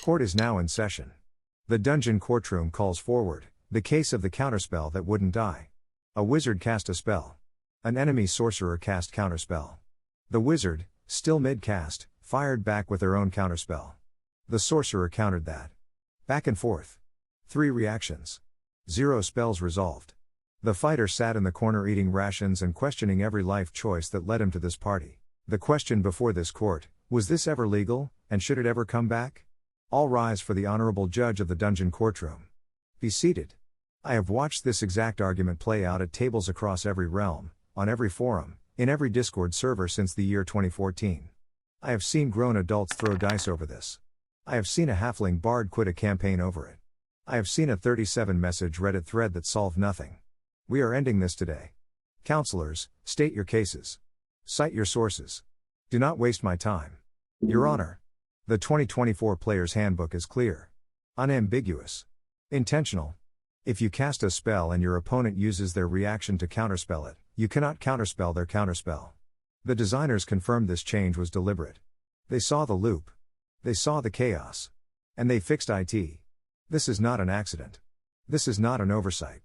Court is now in session. The Dungeon Courtroom calls forward the case of the counterspell that wouldn't die. A wizard cast a spell. An enemy sorcerer cast counterspell. The wizard, still mid-cast, fired back with their own counterspell. The sorcerer countered that. Back and forth. 3 reactions. 0 spells resolved. The fighter sat in the corner eating rations and questioning every life choice that led him to this party. The question before this court: was this ever legal, and should it ever come back? All rise for the honorable judge of the Dungeon Courtroom. Be seated. I have watched this exact argument play out at tables across every realm, on every forum, in every Discord server since the year 2014. I have seen grown adults throw dice over this. I have seen a halfling bard quit a campaign over it. I have seen a 37-message Reddit thread that solved nothing. We are ending this today. Counselors, state your cases. Cite your sources. Do not waste my time. Your Honor. The 2024 Player's Handbook is clear. Unambiguous. Intentional. If you cast a spell and your opponent uses their reaction to counterspell it, you cannot counterspell their counterspell. The designers confirmed this change was deliberate. They saw the loop. They saw the chaos. And they fixed it. This is not an accident. This is not an oversight.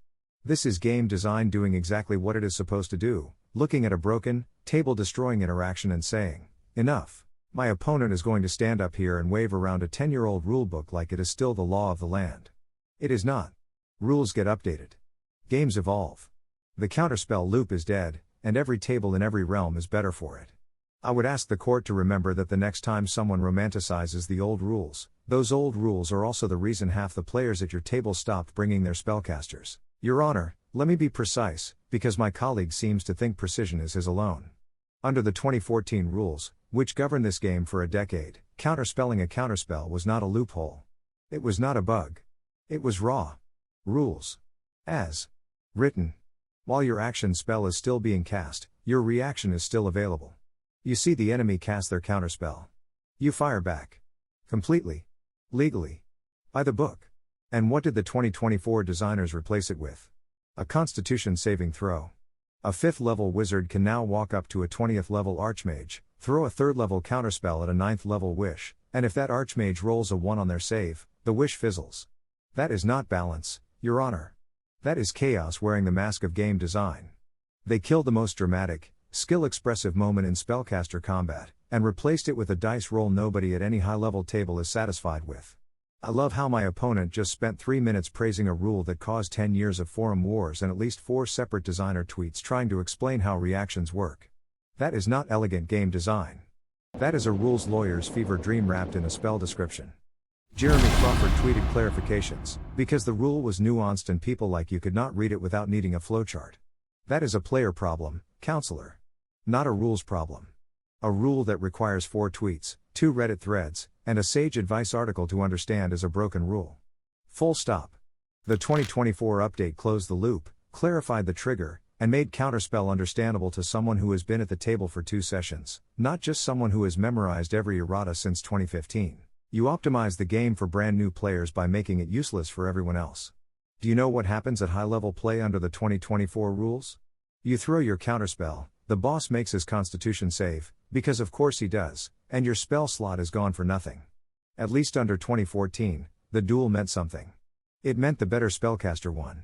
This is game design doing exactly what it is supposed to do, looking at a broken, table-destroying interaction and saying, enough. My opponent is going to stand up here and wave around a 10-year-old rulebook like it is still the law of the land. It is not. Rules get updated. Games evolve. The counterspell loop is dead, and every table in every realm is better for it. I would ask the court to remember that the next time someone romanticizes the old rules, those old rules are also the reason half the players at your table stopped bringing their spellcasters. Your Honor, let me be precise, because my colleague seems to think precision is his alone. Under the 2014 rules, which govern this game for a decade, counterspelling a counterspell was not a loophole. It was not a bug. It was raw. Rules. As written. While your action spell is still being cast, your reaction is still available. You see the enemy cast their counterspell. You fire back. Completely. Legally. By the book. And what did the 2024 designers replace it with? A Constitution saving throw. A 5th level wizard can now walk up to a 20th level archmage, throw a 3rd level counterspell at a 9th level wish, and if that archmage rolls a 1 on their save, the wish fizzles. That is not balance, Your Honor. That is chaos wearing the mask of game design. They killed the most dramatic, skill-expressive moment in spellcaster combat, and replaced it with a dice roll nobody at any high-level table is satisfied with. I love how my opponent just spent 3 minutes praising a rule that caused 10 years of forum wars and at least 4 separate designer tweets trying to explain how reactions work. That is not elegant game design. That is a rules lawyer's fever dream wrapped in a spell description. Jeremy Crawford tweeted clarifications, because the rule was nuanced and people like you could not read it without needing a flowchart. That is a player problem, counselor. Not a rules problem. A rule that requires 4 tweets, 2 Reddit threads, and a sage advice article to understand is a broken rule. Full stop. The 2024 update closed the loop, clarified the trigger, and made counterspell understandable to someone who has been at the table for 2 sessions, not just someone who has memorized every errata since 2015. You optimize the game for brand new players by making it useless for everyone else. Do you know what happens at high-level play under the 2024 rules? You throw your counterspell, the boss makes his Constitution save, because of course he does, and your spell slot is gone for nothing. At least under 2014, the duel meant something. It meant the better spellcaster won.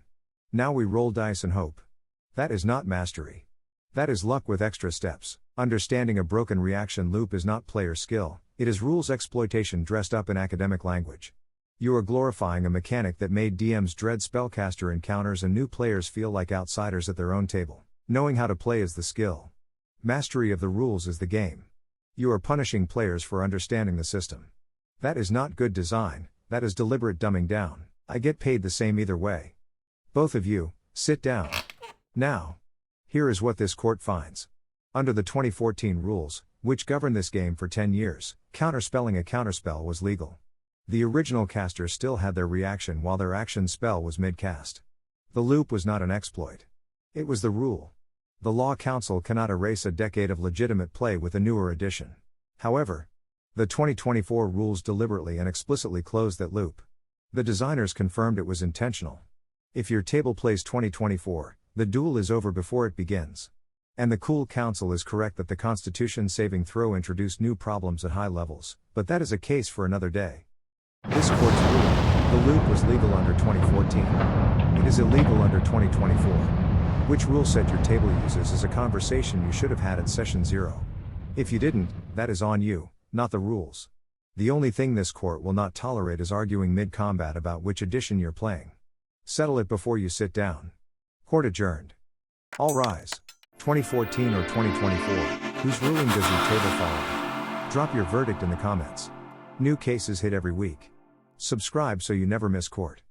Now we roll dice and hope. That is not mastery. That is luck with extra steps. Understanding a broken reaction loop is not player skill, it is rules exploitation dressed up in academic language. You are glorifying a mechanic that made DMs dread spellcaster encounters and new players feel like outsiders at their own table. Knowing how to play is the skill. Mastery of the rules is the game. You are punishing players for understanding the system. That is not good design, that is deliberate dumbing down. I get paid the same either way. Both of you, sit down. Now. Here is what this court finds. Under the 2014 rules, which govern this game for 10 years, counterspelling a counterspell was legal. The original casters still had their reaction while their action spell was mid-cast. The loop was not an exploit. It was the rule. The Law Council cannot erase a decade of legitimate play with a newer edition. However, the 2024 rules deliberately and explicitly closed that loop. The designers confirmed it was intentional. If your table plays 2024, the duel is over before it begins. And the cool counsel is correct that the Constitution saving throw introduced new problems at high levels, but that is a case for another day. This court's ruling: the loot was legal under 2014. It is illegal under 2024. Which rule set your table uses is a conversation you should have had at session 0. If you didn't, that is on you, not the rules. The only thing this court will not tolerate is arguing mid-combat about which edition you're playing. Settle it before you sit down. Court adjourned. All rise. 2014 or 2024, whose ruling does your table follow? Drop your verdict in the comments. New cases hit every week. Subscribe so you never miss court.